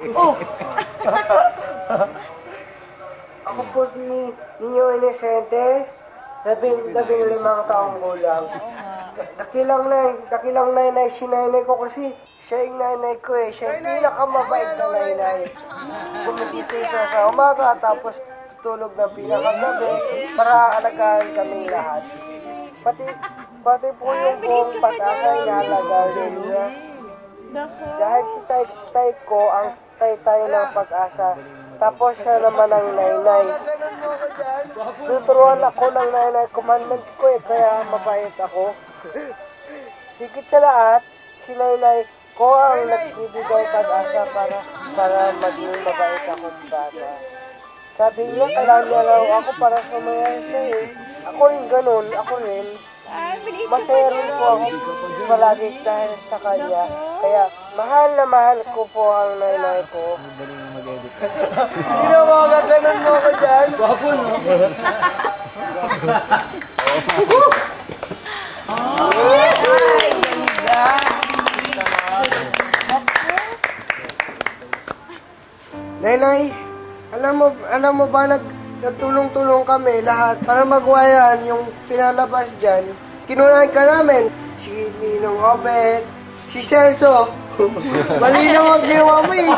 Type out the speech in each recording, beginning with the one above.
Oh! Ako po si Nino Inesente, 15 taong gulang. Dakilang nanay si nanay ko kasi siya yung nanay ko eh. Siya yung pinakamabait na nanay. Gumigising siya sa umaga tapos tulog ng pinakagabi para alagaan kami lahat. Pati po yung buong pag-asa inalagaan niya. Dahil si tay ko ang tay ng pag-asa. Tapos siya naman ang nanay. Tuturuan ako ng nanay commandments ko eh, kaya mabait ako. Higit sa lahat, si nanay ko ang nagbibigay pag-asa para maging mabait ako bata. Sabi niya, kailangan niya raw ako para sumayaw siya eh. Ako rin ganun, ako rin. Masaya rin po ako palagi dahil sa kanya. Kaya mahal na mahal ko po ang nanay ko. Hindi mo magaganon mo ko dyan. Wapo no? Nanay, alam mo ba nagtulong-tulong kami lahat para magawa yung pinalabas dyan. Kinunan ka namin. Si Ninong Obet, si Celso. Mali na ang ginawa mo eh.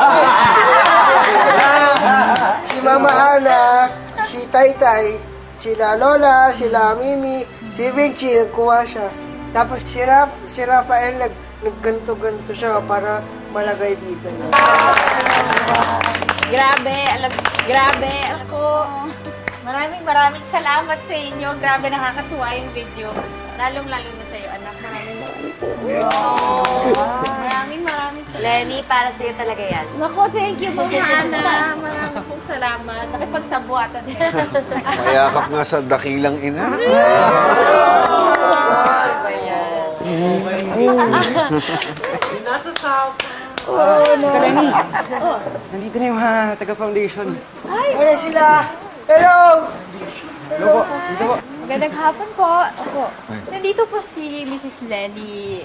Si Mama Ana, si Taytay, sila Lola, sila Mimi, si Vinci, nagkuha siya. Tapos si Rafael nagganto-ganto siya para malagay dito. Grabe, ako. Maraming salamat sa inyo. Grabe, nakakatuwa yung video. Lalong-lalo na sa'yo, anak. Maraming salamat. Maraming salamat. Lenny, para sa'yo talaga yan. Naku, thank you po, Ana. Maraming pong salamat. Nakipagsabuatan. Mayakap nga sa dakilang ina. Ano ba yan? Nasa South. Lenny, nandito na yung taga-foundation. Wala sila. Hello! Hello po, dito po. Magandang hapon po. Opo. Nandito po si Mrs. Lenny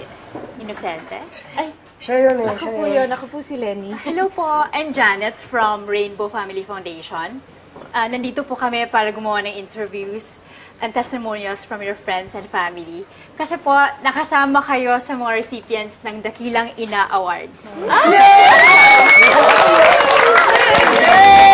Inosente. Ay, Siya yun eh. ako po yun. Ako po si Lenny. Hello po, I'm Janet from Rainbow Family Foundation. Nandito po kami para gumawa ng interviews and testimonials from your friends and family. Kasi po, nakasama kayo sa mga recipients ng Dakilang Ina Award. Yay!